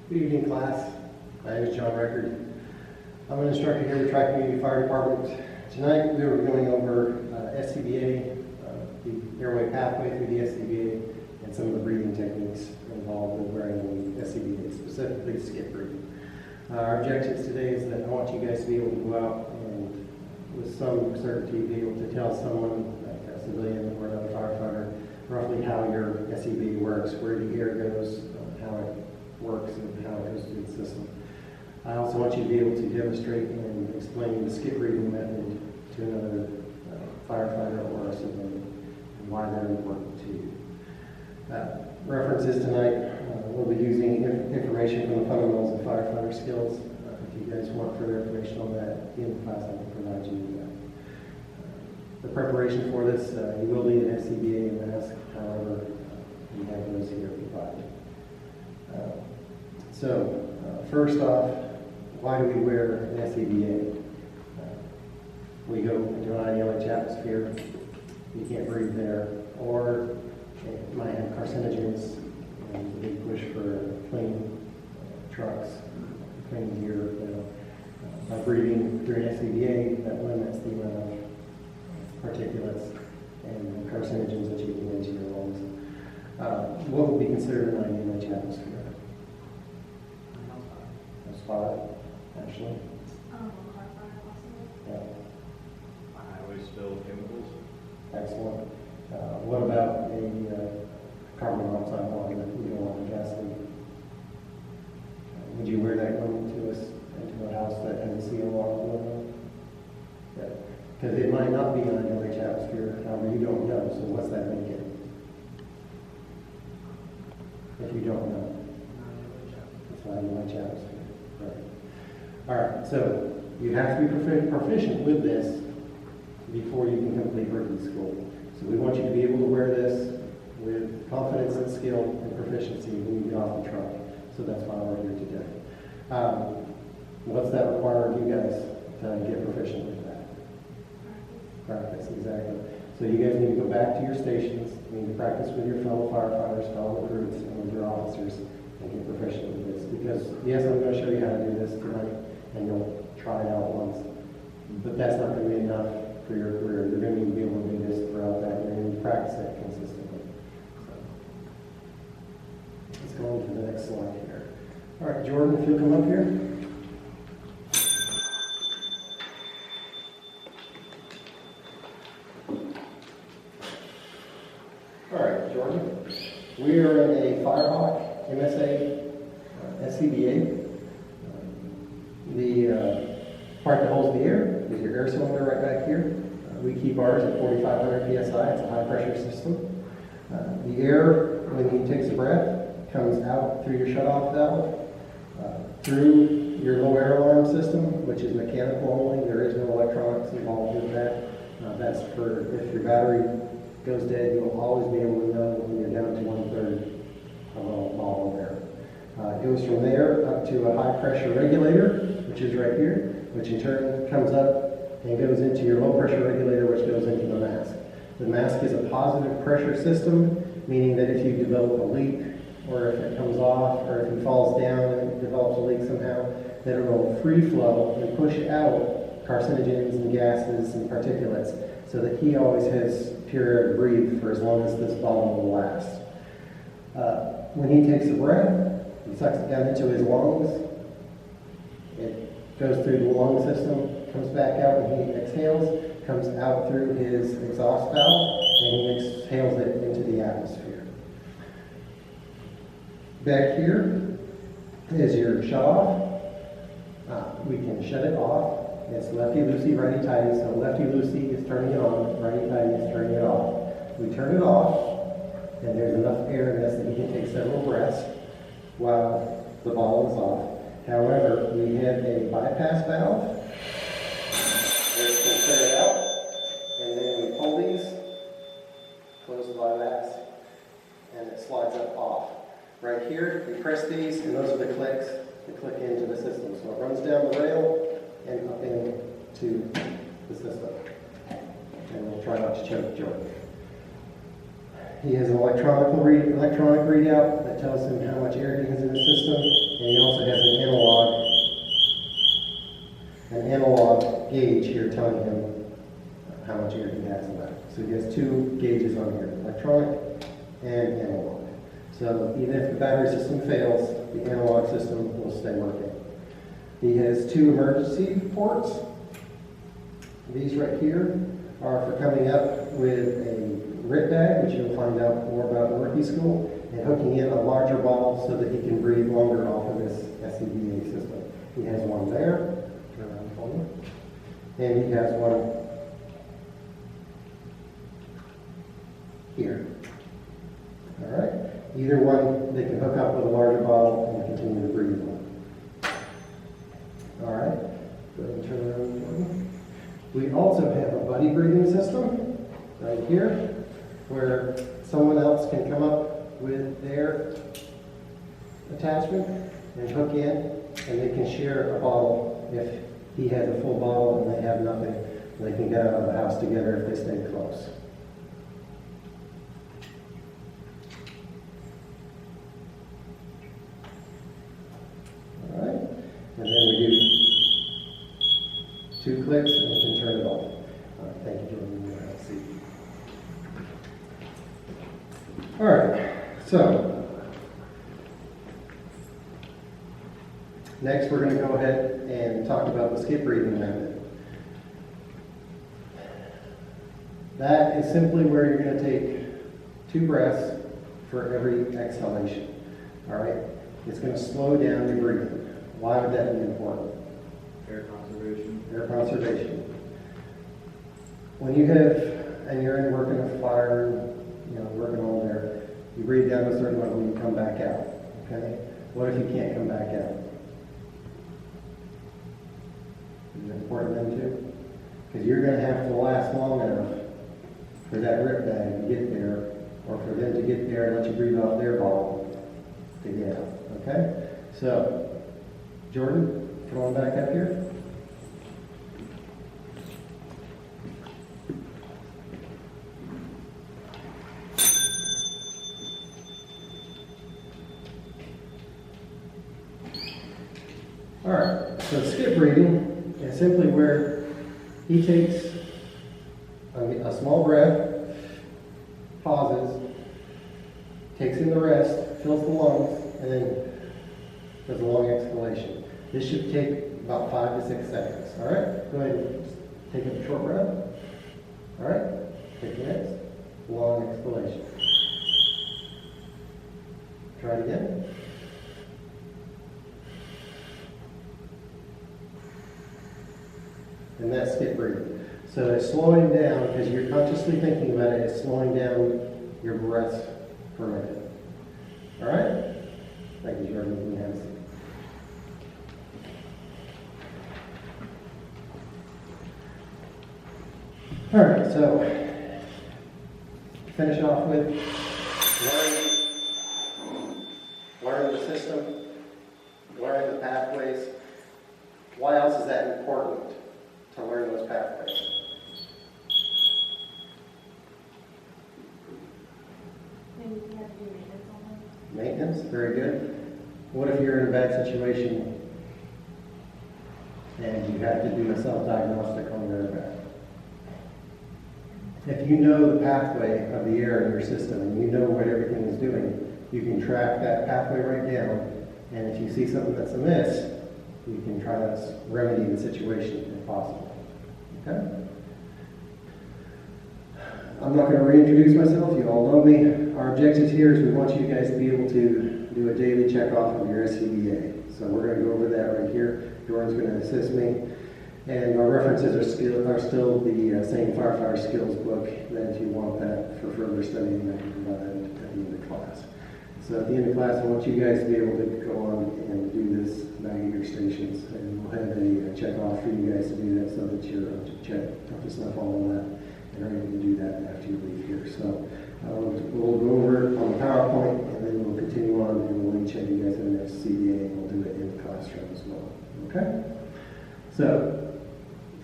Good evening, class. My name is John Record. I'm an instructor here with Tri-Community Fire Department. Tonight we were going over SCBA, the airway pathway through the SCBA, and some of the breathing techniques involved with wearing the SCBA, specifically skip breathing. Our objectives today is that I want you guys to be able to go out and, with some certainty, be able to tell someone, like a civilian or another firefighter, roughly how your SCBA works, where the air goes, how it works, and how it goes through the system. I also want you to be able to demonstrate and explain the skip breathing method to another firefighter or a civilian, and why they're important to you. References tonight, we'll be using information from the fundamentals of firefighter skills. If you guys want further information on that, at the end of class I can provide you with that. The preparation for this, you will need an SCBA mask, however, we have those here provided. First off, why do we wear an SCBA? We go into an ionized atmosphere, you can't breathe there, or it might have carcinogens, and the big push for clean trucks, clean gear. By breathing through an SCBA, that limits the amount of particulates and carcinogens that you can get into your lungs. What would be considered an ionized atmosphere? Five, actually. Yeah. Highway spill chemicals. Excellent. What about a carbon monoxide line that we don't want to gas leak? Would you wear that going into a house that has a CO alarm? Yeah. Because it might not be an ionized atmosphere, however, you don't know, so what's that make it? If you don't know. It's an ionized atmosphere. Right. All right, so you have to be proficient with this before you can complete working school. So we want you to be able to wear this with confidence and skill and proficiency when you get off the truck. So that's why we're here today. What's that require of you guys to get proficient with that? Practice, exactly. So you guys need to go back to your stations, you need to practice with your fellow firefighters, fellow recruits, and with your officers, and get proficient with this. Because yes, I'm going to show you how to do this tonight, and you'll try it out once. But that's not going to be enough for your career. You're going to need to be able to do this throughout that. You're going to need to practice that consistently. So, let's go on to the next slide here. All right, Jordan, if you'll come up here. All right, Jordan. We are in a Firehawk MSA SCBA. The part that holds the air is your air cylinder right back here. We keep ours at 4,500 psi. It's a high pressure system. The air, when he takes a breath, comes out through your shutoff valve, through your low air alarm system, which is mechanical only. There is no electronics involved with that. That's for if your battery goes dead, you'll always be able to know when you're down to 1/3 of a bottle of air. It goes from there up to a high pressure regulator, which is right here, which in turn comes up and goes into your low pressure regulator, which goes into the mask. The mask is a positive pressure system, meaning that if you develop a leak, or if it comes off, or if it falls down and it develops a leak somehow, that it will free flow and push out carcinogens and gases and particulates, so that he always has pure air to breathe for as long as this bottle will last. When he takes a breath, he sucks it down into his lungs. It goes through the lung system, comes back out when he exhales, comes out through his exhaust valve, and he exhales it into the atmosphere. Back here is your shut off. We can shut it off. It's lefty-loosey, righty-tighty. So lefty-loosey is turning it on, righty-tighty is turning it off. We turn it off, and there's enough air in this that he can take several breaths while the bottle is off. However, we have a bypass valve. This will clear it out, and then we pull these, close the bypass, and it slides up off. Right here, we press these, and those are the clicks that click into the system. So it runs down the rail and up into the system. And we'll try not to choke Jordan. He has an electronic readout that tells him how much air he has in the system. and he also has an analog gauge here telling him how much air he has left. So he has two gauges on here, electronic and analog. So even if the battery system fails, the analog system will stay working. He has two emergency ports. These right here are for coming up with a RIT bag, which you'll find out more about in rookie school, and hooking in a larger bottle so that he can breathe longer off of this SCBA system. He has one there, turn around for me, and he has one here. All right, either one they can hook up with a larger bottle and continue to breathe on. All right, go ahead and turn around for me. We also have a buddy breathing system right here, where someone else can come up with their attachment and hook in, and they can share a bottle. If he has a full bottle and they have nothing, they can get out of the house together if they stay close. All right, and then we do 2 clicks and we can turn it off. Thank you, Jordan. All right, so next we're going to go ahead and talk about the skip breathing method. That is simply where you're going to take 2 breaths for every exhalation. All right, it's going to slow down your breathing. Why would that be important? Air conservation. Air conservation. When you have, and you're in working a fire, working on there, you breathe down a certain level and you come back out, okay? What if you can't come back out? Is it important then too? Because you're going to have to last long enough for that RIT bag to get there, or for them to get there and let you breathe off their bottle to get out, okay? So, Jordan, come on back up here. All right, so skip breathing is simply where he takes a small breath, pauses, takes in the rest, fills the lungs, and then does a long exhalation. This should take about 5 to 6 seconds. All right, go ahead and just take a short breath. All right, take the next long exhalation. Try it again. And that's skip breathing. So it's slowing down, because you're consciously thinking about it, it's slowing down your breaths per minute. All right? Thank you, Jordan. You can have a seat. All right, so to finish off with learning the system, learning the pathways. Why else is that important to learn those pathways? Maybe you have to do maintenance on them. Maintenance, very good. What if you're in a bad situation and you have to do a self-diagnostic on your back? If you know the pathway of the air in your system and you know what everything is doing, you can track that pathway right down, and if you see something that's amiss, you can try to remedy the situation if possible. Okay? I'm not going to reintroduce myself. You all know me. Our objective here is we want you guys to be able to do a daily check-off of your SCBA. So we're going to go over that right here. Jordan's going to assist me. And our references are still the same firefighter skills book, that if you want that for further studying, I can provide that at the end of class. So at the end of class, I want you guys to be able to go on and do this back at your stations. And we'll have a check-off for you guys to do that so that you're up to snuff all on that and are able to do that after you leave here. So we'll go over it on the PowerPoint, and then we'll continue on, and we'll link check you guys in the next CBA, and we'll do it in the classroom as well. Okay? So,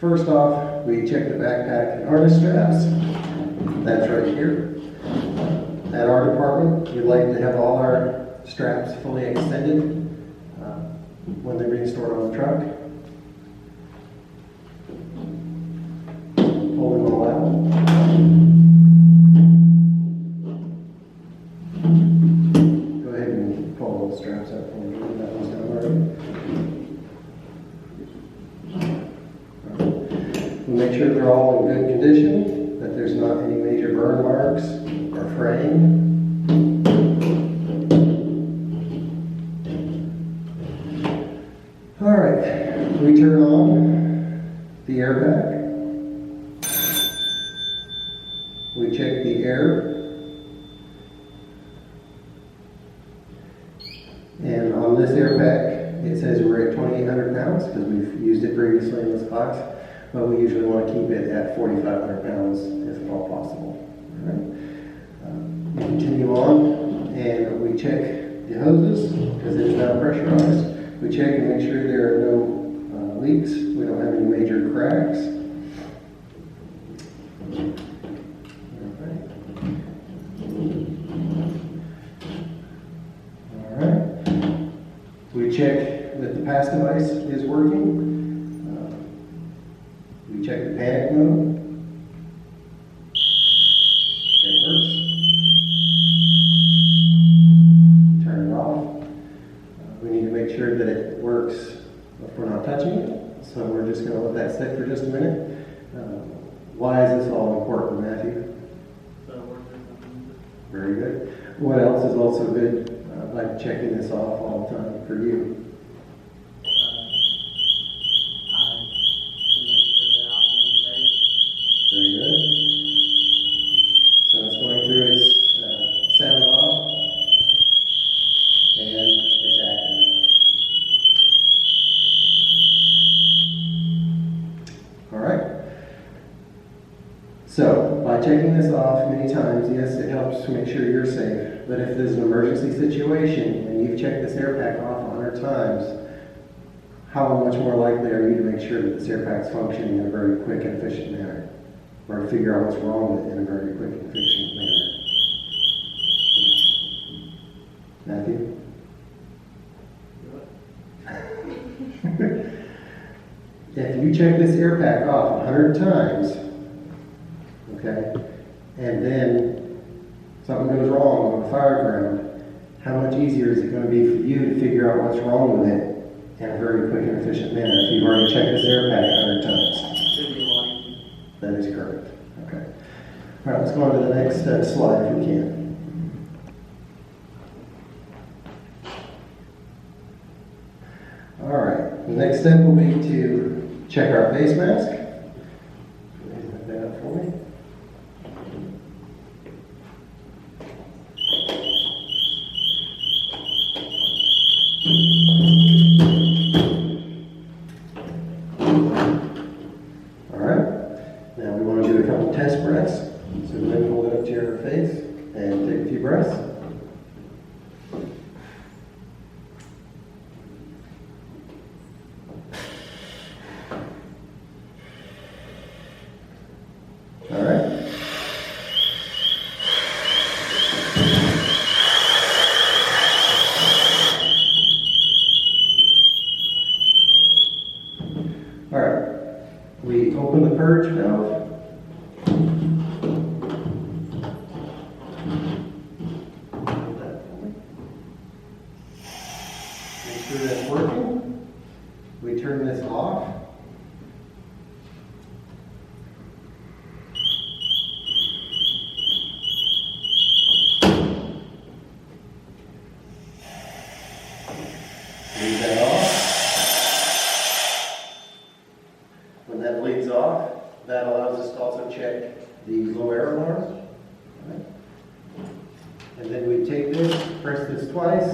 first off, we check the backpack and harness straps. That's right here. At our department, we like to have all our straps fully extended. when they're being stored on the truck. Pull them all out. Go ahead and pull those straps out for me. That one's done already. We'll make sure they're all in good condition, that there's not any major burn marks or fraying. All right, we turn on the airbag. We check the air. And on this air pack, it says we're at 2,800 pounds because we've used it previously in this class, but we usually want to keep it at 4,500 pounds if at all possible. All right. We continue on and we check the hoses because it's now pressurized. We check and make sure there are no leaks. We don't have any major cracks. All right. We check that the pass device is working. We check the panic mode. It works. Turn it off. We need to make sure that it works if we're not touching it. So we're just going to let that sit for just a minute. Why is this all important, Matthew? Very good. What else is also good? Like checking this off all the time for you. Very good. So it's going through its sound off, and it's active. All right. So by checking this off many times, yes, it helps to make sure you're safe. But if there's an emergency situation and you've checked this air pack off 100 times, how much more likely are you to make sure that this air pack's functioning in a very quick and efficient manner? Or to figure out what's wrong with it in a very quick and efficient manner? Matthew? If you check this air pack off 100 times, okay, and then something goes wrong on the fire ground, how much easier is it going to be for you to figure out what's wrong with it in a very quick and efficient manner if you've already checked this air pack 100 times? That is correct. Okay. All right, let's go on to the next slide if we can. All right, the next step will be to check our face mask. Put that up for me. All right, now we want to do a couple test breaths. So go ahead and hold it up to your face and take a few breaths. All right. All right. We open the purge valve. Make sure that's working. We turn this off. Leave that off. When that bleeds off, that allows us to also check the low air alarm. Right. And then we take this, press this twice,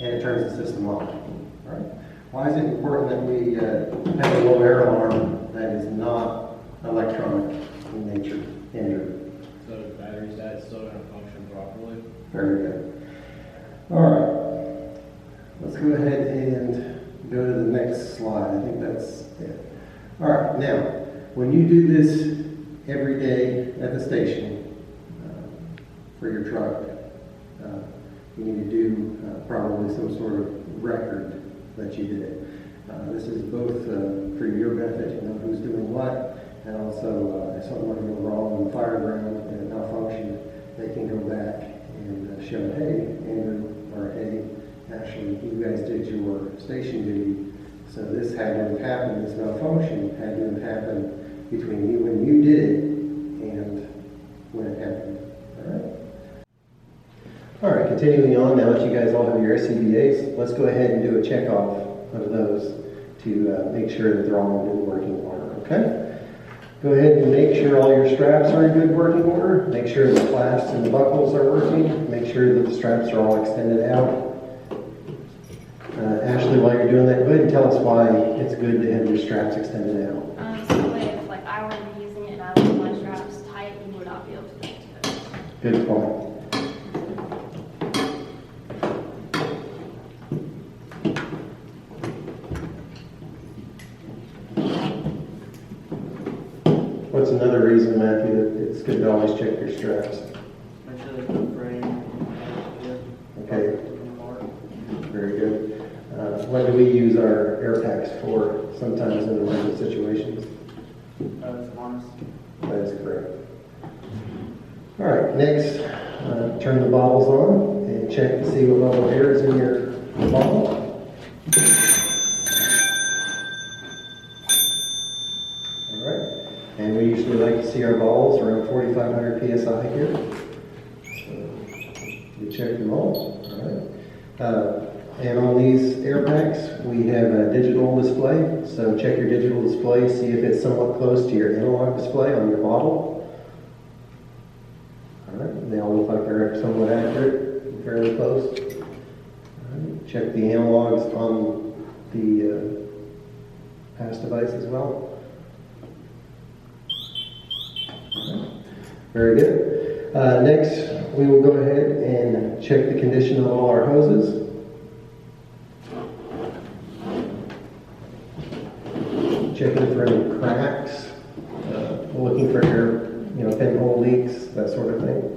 and it turns the system off. All right. Why is it important that we have a low air alarm that is not electronic in nature, Andrew? So the battery's dead, still gonna function properly? Very good. All right. Let's go ahead and go to the next slide. I think that's it. All right. Now, when you do this every day at the station for your truck, you need to do probably some sort of record that you did it. This is both for your benefit to know who's doing what, and also if something were to go wrong on the fire ground and it malfunctioned, they can go back and show, hey, Andrew, or hey, actually, you guys did your station duty, so this had to have happened, this malfunction had to have happened between you when you did it and when it happened. All right? All right, continuing on, now that you guys all have your SCBAs, let's go ahead and do a check-off of those to make sure that they're all in good working order, okay? Go ahead and make sure all your straps are in good working order. Make sure the clasps and the buckles are working. Make sure that the straps are all extended out. Ashley, while you're doing that, go ahead and tell us why it's good to have your straps extended out. So that way, if like I were to be using it and I left my straps tight, you would not be able to get to it. Good point. What's another reason, Matthew, that it's good to always check your straps? Make sure there's no fraying. Okay, very good. What do we use our air packs for sometimes in emergency situations? It's honest. That is correct. All right, next, turn the bottles on and check to see what level of air is in your bottle. All right, and we usually like to see our bottles around 4,500 psi here. So we check them all. All right. And on these air packs, we have a digital display. So check your digital display, see if it's somewhat close to your analog display on your bottle. All right, they all look like they're somewhat accurate, fairly close. All right. Check the analogs on the pass device as well. All right. Very good. Next, we will go ahead and check the condition of all our hoses. Checking for any cracks, looking for air, pinhole leaks, that sort of thing.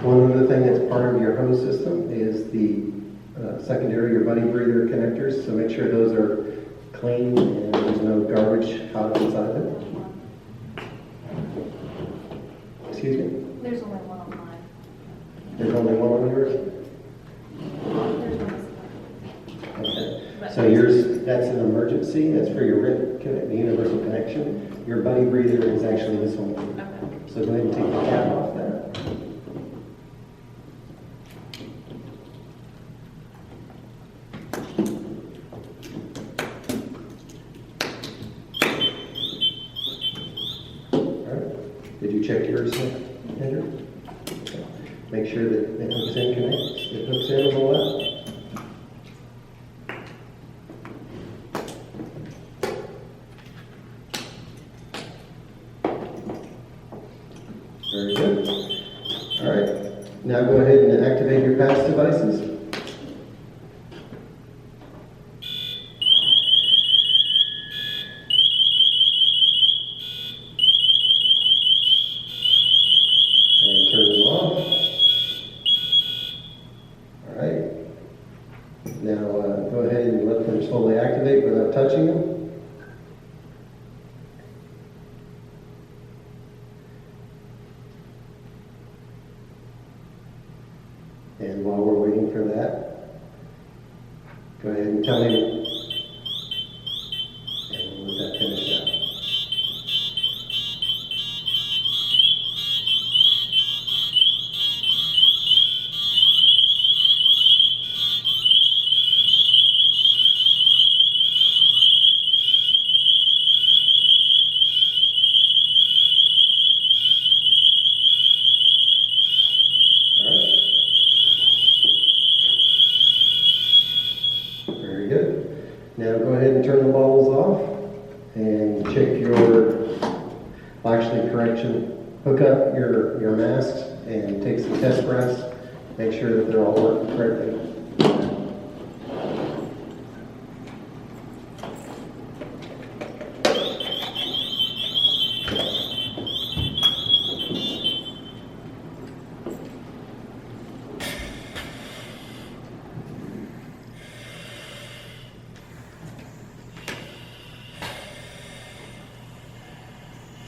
One other thing that's part of your hose system is the secondary or buddy breather connectors, so make sure those are clean and there's no garbage out inside them. Excuse me? There's only one on mine. There's only one on yours? There's one. Okay. So yours, that's an emergency, that's for your RIP, the universal connection. Your buddy breather is actually this one. Okay. So go ahead and take the cap off that. Did you check yours, Andrew? Okay. Make sure that it hooks in, connects. It hooks in on the left. Very good. All right. Now go ahead and activate your pass devices. And turn them off. All right. Now go ahead and let them slowly activate without touching them. And while we're waiting for that, go ahead and tell me, and we'll let that finish out. Very good. Now go ahead and turn the bottles off and check your, well, actually correction, hook up your masks and take some test breaths make sure that they're all working correctly.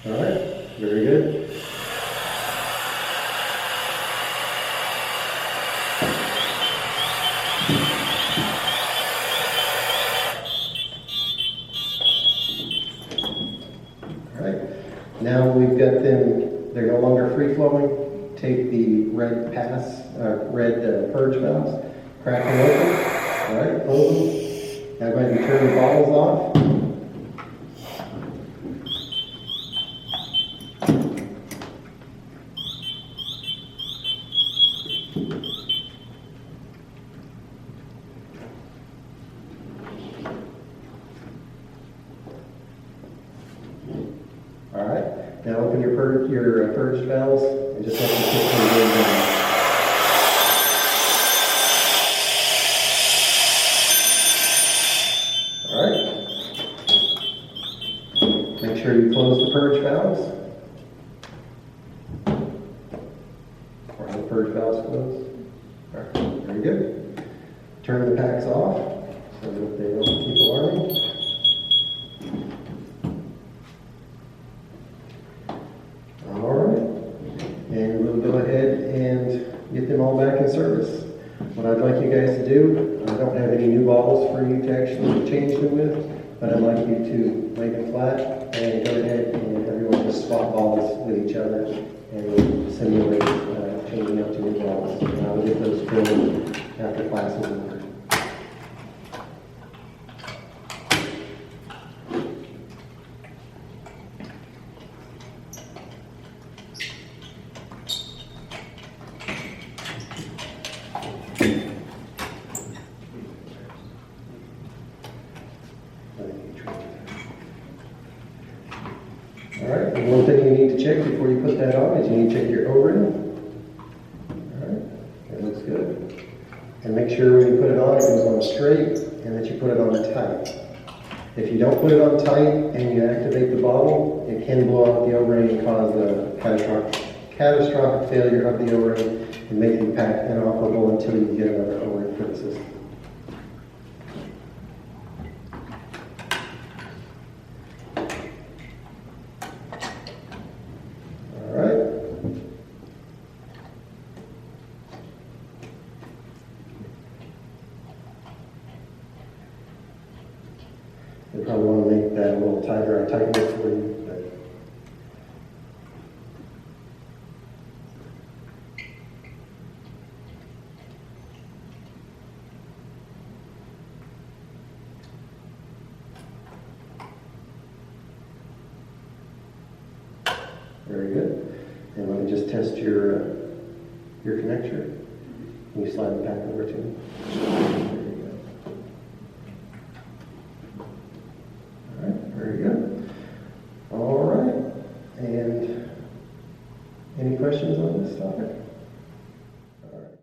All right, very good. All right, now we've got them, they're no longer free flowing. Take the red purge valves, crack them open. All right, close them. Now go ahead and turn the bottles off. All right, now open your purged valves and just let the system go down. All right. Make sure you close the purge valves. Are the purge valves closed? All right, very good. Turn the packs off so that they don't keep alarming. And we'll go ahead and get them all back in service. What I'd like you guys to do, I don't have any new bottles for you to actually change them with, but I'd like you to lay them flat and go ahead and everyone just swap bottles with each other and we'll simulate changing up to new bottles. And I'll get those filled after class is over. All right, and one thing you need to check before you put that on is you need to check your O-ring. All right, that looks good. And make sure when you put it on, it goes on straight and that you put it on tight. If you don't put it on tight and you activate the bottle, it can blow out the O-ring and cause a catastrophic failure of the O-ring and make the pack inoperable until you get another O-ring for the system. All right. You probably want to make that a little tighter. I tightened it for you. But very good. And let me just test your connector. Can you slide the pack over to me?